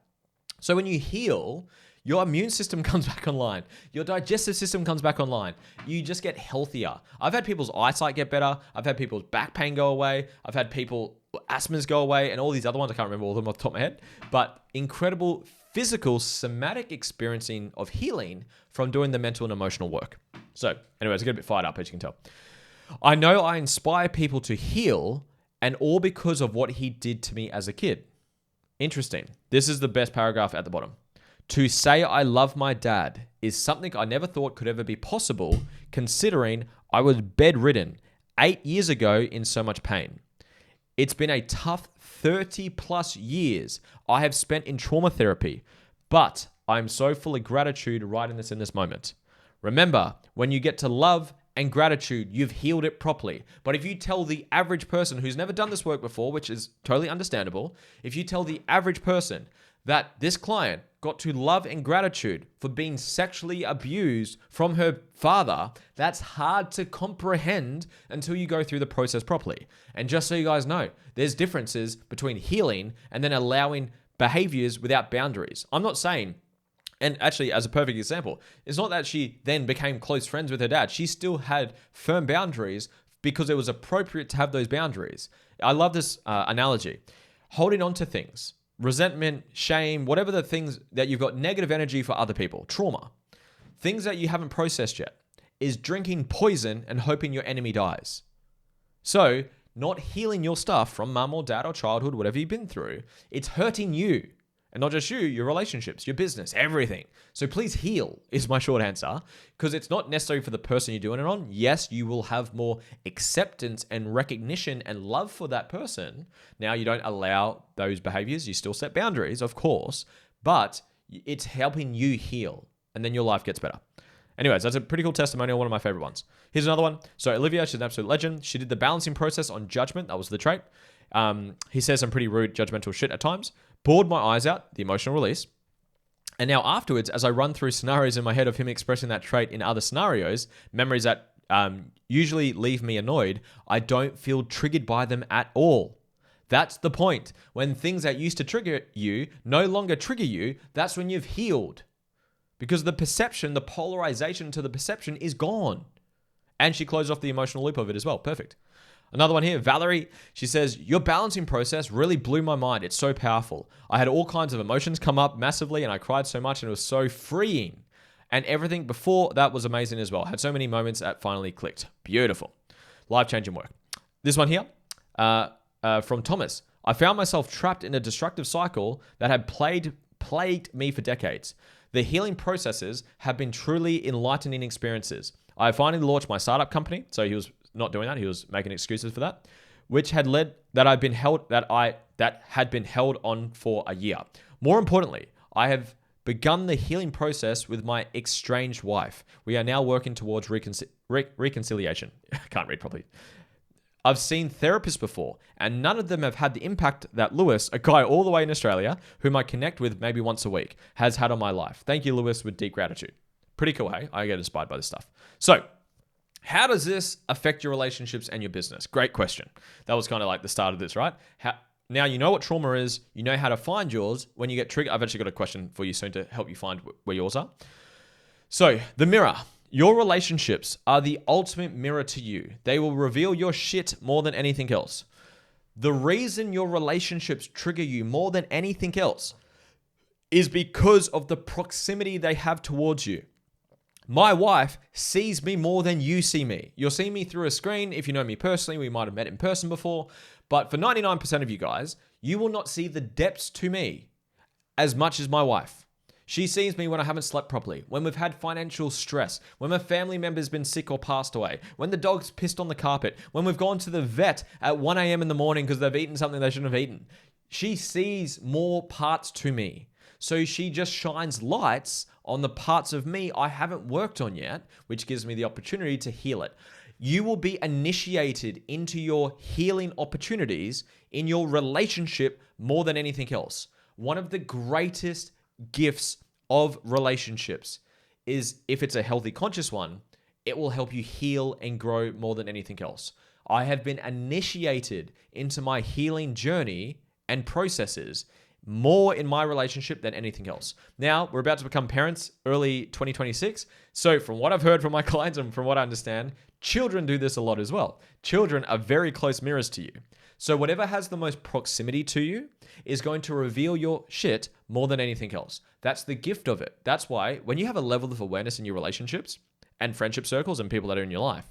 So when you heal, your immune system comes back online. Your digestive system comes back online. You just get healthier. I've had people's eyesight get better. I've had people's back pain go away. I've had people asthmas go away and all these other ones. I can't remember all of them off the top of my head. But incredible physical, somatic experiencing of healing from doing the mental and emotional work. So anyways, I get a bit fired up, as you can tell. I know I inspire people to heal, and all because of what he did to me as a kid. Interesting. This is the best paragraph at the bottom. To say I love my dad is something I never thought could ever be possible, considering I was bedridden 8 years ago in so much pain. It's been a tough 30 plus years I have spent in trauma therapy, but I'm so full of gratitude writing this in this moment. Remember, when you get to love and gratitude, you've healed it properly. But if you tell the average person who's never done this work before, which is totally understandable, if you tell the average person that this client got to love and gratitude for being sexually abused from her father, that's hard to comprehend until you go through the process properly. And just so you guys know, there's differences between healing and then allowing behaviors without boundaries. I'm not saying, and actually as a perfect example, it's not that she then became close friends with her dad. She still had firm boundaries because it was appropriate to have those boundaries. I love this analogy. Holding on to things, resentment, shame, whatever the things that you've got negative energy for other people, trauma, things that you haven't processed yet, is drinking poison and hoping your enemy dies. So not healing your stuff from mum or dad or childhood, whatever you've been through, it's hurting you. And not just you, your relationships, your business, everything. So please heal is my short answer, because it's not necessary for the person you're doing it on. Yes, you will have more acceptance and recognition and love for that person. Now you don't allow those behaviors. You still set boundaries, of course, but it's helping you heal, and then your life gets better. Anyways, that's a pretty cool testimonial, one of my favorite ones. Here's another one. So Olivia, she's an absolute legend. She did the balancing process on judgment. That was the trait. He says some pretty rude, judgmental shit at times. Bored my eyes out, the emotional release. And now afterwards, as I run through scenarios in my head of him expressing that trait in other scenarios, memories that usually leave me annoyed, I don't feel triggered by them at all. That's the point. When things that used to trigger you no longer trigger you, that's when you've healed. Because the perception, the polarization to the perception is gone. And she closed off the emotional loop of it as well. Perfect. Another one here, Valerie, she says, your balancing process really blew my mind. It's so powerful. I had all kinds of emotions come up massively and I cried so much and it was so freeing. And everything before that was amazing as well. I had so many moments that finally clicked. Beautiful. Life-changing work. This one here, from Thomas. I found myself trapped in a destructive cycle that had plagued me for decades. The healing processes have been truly enlightening experiences. I finally launched my startup company. So he was not doing that. He was making excuses for that, which had led that had been held on for a year. More importantly, I have begun the healing process with my estranged wife. We are now working towards reconciliation. I can't read properly. I've seen therapists before, and none of them have had the impact that Lewis, a guy all the way in Australia, whom I connect with maybe once a week, has had on my life. Thank you, Lewis, with deep gratitude. Pretty cool, hey? I get inspired by this stuff. So, how does this affect your relationships and your business? Great question. That was kind of like the start of this, right? Now you know what trauma is. You know how to find yours when you get triggered. I've actually got a question for you soon to help you find where yours are. So, the mirror. Your relationships are the ultimate mirror to you. They will reveal your shit more than anything else. The reason your relationships trigger you more than anything else is because of the proximity they have towards you. My wife sees me more than you see me. You'll see me through a screen. If you know me personally, we might have met in person before. But for 99% of you guys, you will not see the depths to me as much as my wife. She sees me when I haven't slept properly, when we've had financial stress, when my family member's been sick or passed away, when the dog's pissed on the carpet, when we've gone to the vet at 1 a.m. in the morning because they've eaten something they shouldn't have eaten. She sees more parts to me. So she just shines lights on the parts of me I haven't worked on yet, which gives me the opportunity to heal it. You will be initiated into your healing opportunities in your relationship more than anything else. One of the greatest gifts of relationships is, if it's a healthy, conscious one, it will help you heal and grow more than anything else. I have been initiated into my healing journey and processes more in my relationship than anything else. Now, we're about to become parents early 2026. So from what I've heard from my clients and from what I understand, children do this a lot as well. Children are very close mirrors to you. So whatever has the most proximity to you is going to reveal your shit more than anything else. That's the gift of it. That's why when you have a level of awareness in your relationships and friendship circles and people that are in your life,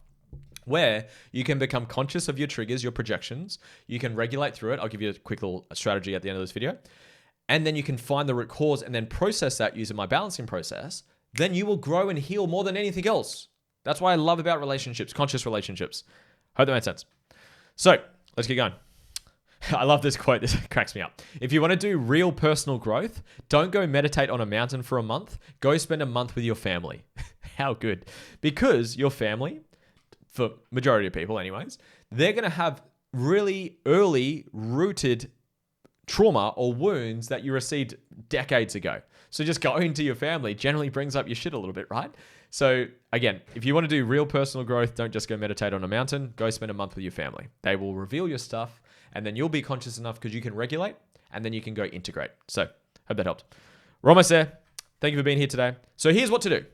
where you can become conscious of your triggers, your projections, you can regulate through it. I'll give you a quick little strategy at the end of this video. and then you can find the root cause and then process that using my balancing process, then you will grow and heal more than anything else. That's what I love about relationships, conscious relationships. Hope that made sense. So let's get going. I love this quote. This cracks me up. If you want to do real personal growth, don't go meditate on a mountain for a month. Go spend a month with your family. How good. Because your family, for majority of people anyways, they're going to have really early rooted trauma or wounds that you received decades ago. So just going to your family generally brings up your shit a little bit, right? So again, if you want to do real personal growth, don't just go meditate on a mountain. Go spend a month with your family. They will reveal your stuff, and then you'll be conscious enough because you can regulate, and then you can go integrate. So hope that helped. We're almost there. Thank you for being here today. So here's what to do.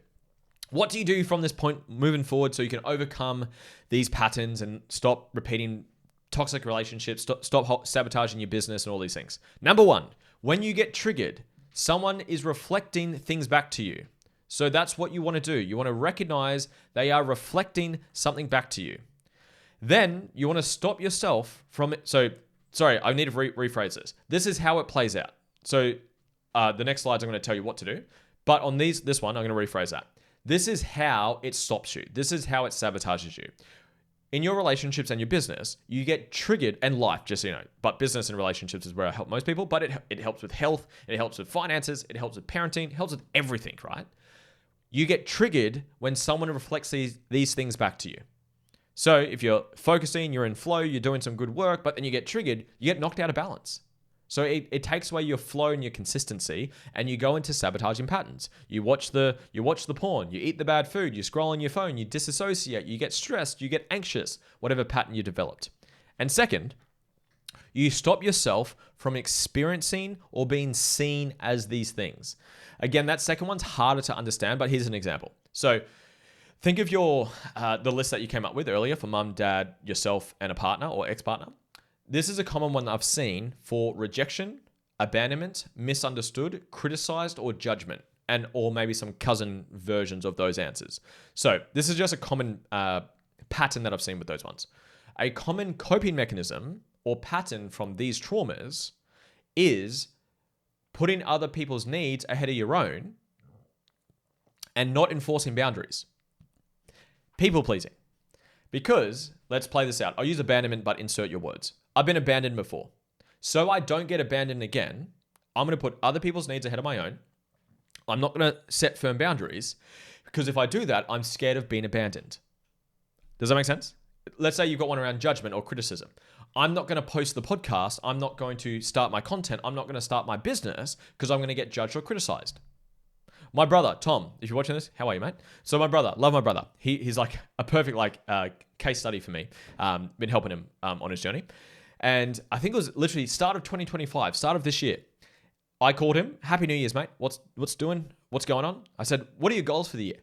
What do you do from this point moving forward so you can overcome these patterns and stop repeating toxic relationships, stop sabotaging your business and all these things? Number one, when you get triggered, someone is reflecting things back to you. So that's what you want to do. You want to recognize they are reflecting something back to you. Then you want to stop yourself from it. So, sorry, I need to rephrase this. This is how it plays out. So the next slides, I'm going to tell you what to do. But on this one, I'm going to rephrase that. This is how it stops you. This is how it sabotages you. In your relationships and your business, you get triggered, and life, just so you know, but business and relationships is where I help most people, but it helps with health, it helps with finances, it helps with parenting, it helps with everything, right? You get triggered when someone reflects these things back to you. So if you're focusing, you're in flow, you're doing some good work, but then you get triggered, you get knocked out of balance. So it takes away your flow and your consistency, and you go into sabotaging patterns. You watch the porn, you eat the bad food, you scroll on your phone, you disassociate, you get stressed, you get anxious, whatever pattern you developed. And second, you stop yourself from experiencing or being seen as these things. Again, that second one's harder to understand, but here's an example. So think of the list that you came up with earlier for mum, dad, yourself, and a partner or ex-partner. This is a common one that I've seen for rejection, abandonment, misunderstood, criticized, or judgment, or maybe some cousin versions of those answers. So this is just a common pattern that I've seen with those ones. A common coping mechanism or pattern from these traumas is putting other people's needs ahead of your own and not enforcing boundaries. People pleasing. Because, let's play this out. I'll use abandonment, but insert your words. I've been abandoned before. So I don't get abandoned again, I'm going to put other people's needs ahead of my own. I'm not going to set firm boundaries because if I do that, I'm scared of being abandoned. Does that make sense? Let's say you've got one around judgment or criticism. I'm not going to post the podcast. I'm not going to start my content. I'm not going to start my business because I'm going to get judged or criticized. My brother, Tom, if you're watching this, how are you, mate? So my brother, love my brother. He's like a perfect case study for me. Been helping him on his journey. And I think it was literally start of 2025, start of this year. I called him, Happy New Year's, mate. What's going on? I said, what are your goals for the year?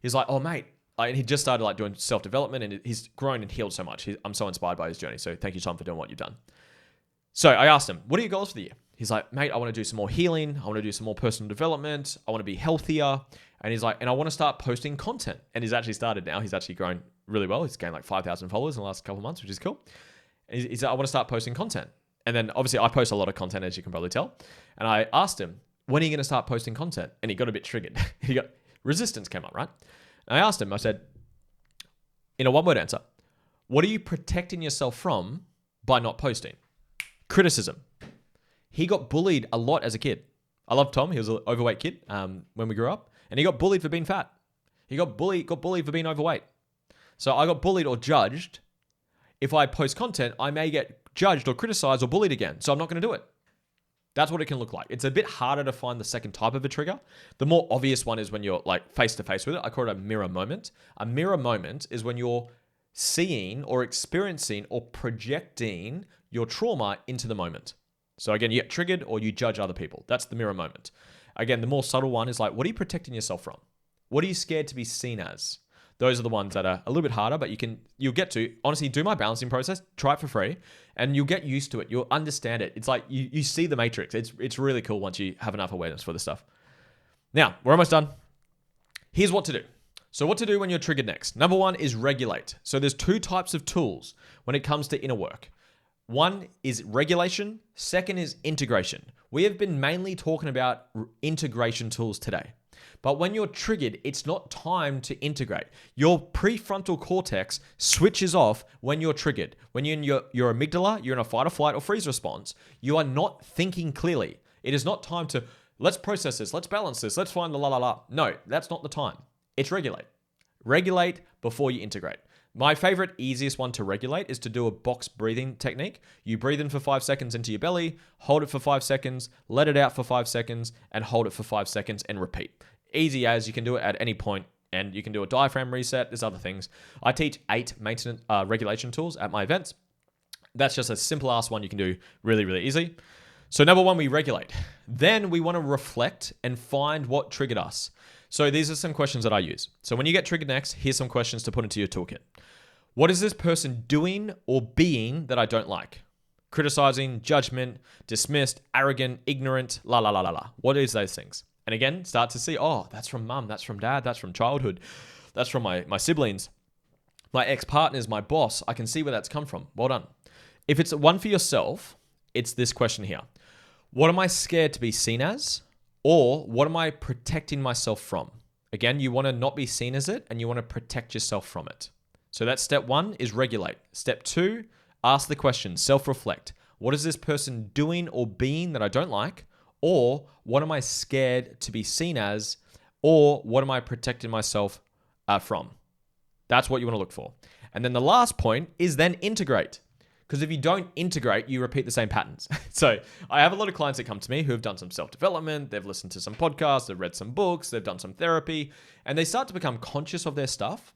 He's like, oh, mate. And he just started doing self-development and he's grown and healed so much. I'm so inspired by his journey. So thank you, Tom, for doing what you've done. So I asked him, what are your goals for the year? He's like, mate, I want to do some more healing. I want to do some more personal development. I want to be healthier. And he's like, and I want to start posting content. And he's actually started now. He's actually grown really well. He's gained like 5,000 followers in the last couple of months, which is cool. And he's like, I want to start posting content. And then obviously I post a lot of content, as you can probably tell. And I asked him, when are you going to start posting content? And he got a bit triggered. Resistance came up, right? And I asked him, I said, in a one-word answer, what are you protecting yourself from by not posting? Criticism. He got bullied a lot as a kid. I love Tom. He was an overweight kid when we grew up. And he got bullied for being fat. He got bullied for being overweight. So I got bullied or judged. If I post content, I may get judged or criticized or bullied again. So I'm not going to do it. That's what it can look like. It's a bit harder to find the second type of a trigger. The more obvious one is when you're face to face with it. I call it a mirror moment. A mirror moment is when you're seeing or experiencing or projecting your trauma into the moment. So again, you get triggered or you judge other people. That's the mirror moment. Again, the more subtle one is what are you protecting yourself from? What are you scared to be seen as? Those are the ones that are a little bit harder, but you'll get to, honestly, do my balancing process, try it for free, and you'll get used to it. You'll understand it. It's like you see the matrix. It's really cool once you have enough awareness for this stuff. Now, we're almost done. Here's what to do. So what to do when you're triggered next. Number one is regulate. So there's two types of tools when it comes to inner work. One is regulation. Second is integration. We have been mainly talking about integration tools today. But when you're triggered, it's not time to integrate. Your prefrontal cortex switches off when you're triggered. When you're in your amygdala, you're in a fight or flight or freeze response, you are not thinking clearly. It is not time to, let's process this, let's balance this, let's find the la la la. No, that's not the time. It's regulate. Regulate before you integrate. My favorite, easiest one to regulate is to do a box breathing technique. You breathe in for 5 seconds into your belly, hold it for 5 seconds, let it out for 5 seconds, and hold it for 5 seconds and repeat. Easy as, you can do it at any point, and you can do a diaphragm reset. There's other things. I teach 8 maintenance regulation tools at my events. That's just a simple ass one you can do really, really easy. So number 1, we regulate. Then we want to reflect and find what triggered us. So these are some questions that I use. So when you get triggered next, here's some questions to put into your toolkit. What is this person doing or being that I don't like? Criticizing, judgment, dismissed, arrogant, ignorant, la la la la la. What is those things? And again, start to see, oh, that's from mum, that's from dad, that's from childhood, that's from my siblings, my ex-partners, my boss. I can see where that's come from. Well done. If it's one for yourself, it's this question here. What am I scared to be seen as? Or what am I protecting myself from? Again, you want to not be seen as it, and you want to protect yourself from it. So that's step 1 is regulate. Step 2, ask the question, self-reflect. What is this person doing or being that I don't like? Or what am I scared to be seen as? Or what am I protecting myself from? That's what you want to look for. And then the last point is then integrate. Because if you don't integrate, you repeat the same patterns. So I have a lot of clients that come to me who have done some self-development, they've listened to some podcasts, they've read some books, they've done some therapy, and they start to become conscious of their stuff,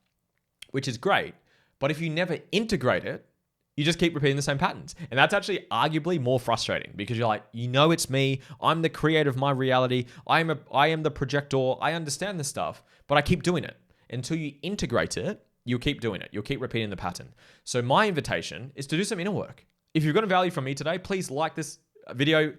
which is great. But if you never integrate it, you just keep repeating the same patterns. And that's actually arguably more frustrating because you're like, it's me. I'm the creator of my reality. I am the projector. I understand this stuff, but I keep doing it. Until you integrate it, you'll keep doing it. You'll keep repeating the pattern. So my invitation is to do some inner work. If you've got a value from me today, please like this video,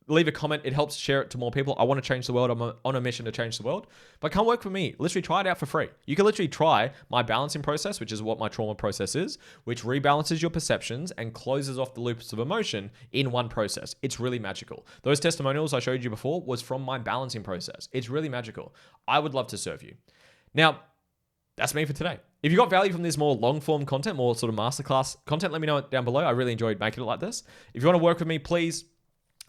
leave a comment. It helps share it to more people. I want to change the world. I'm on a mission to change the world. But come work for me. Literally try it out for free. You can literally try my balancing process, which is what my trauma process is, which rebalances your perceptions and closes off the loops of emotion in one process. It's really magical. Those testimonials I showed you before was from my balancing process. It's really magical. I would love to serve you. Now, that's me for today. If you got value from this more long form content, more sort of masterclass content, let me know down below. I really enjoyed making it like this. If you want to work with me, please,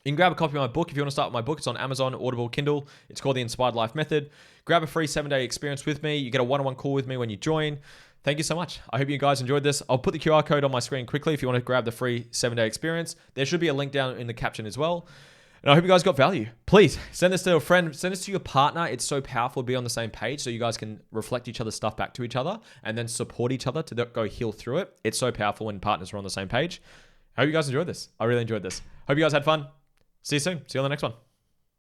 you can grab a copy of my book. If you want to start with my book, it's on Amazon, Audible, Kindle. It's called The Inspired Life Method. Grab a free 7-day experience with me. You get a one-on-one call with me when you join. Thank you so much. I hope you guys enjoyed this. I'll put the QR code on my screen quickly if you want to grab the free 7-day experience. There should be a link down in the caption as well. And I hope you guys got value. Please send this to a friend, send this to your partner. It's so powerful to be on the same page so you guys can reflect each other's stuff back to each other and then support each other to go heal through it. It's so powerful when partners are on the same page. I hope you guys enjoyed this. I really enjoyed this. Hope you guys had fun. See you soon. See you on the next one.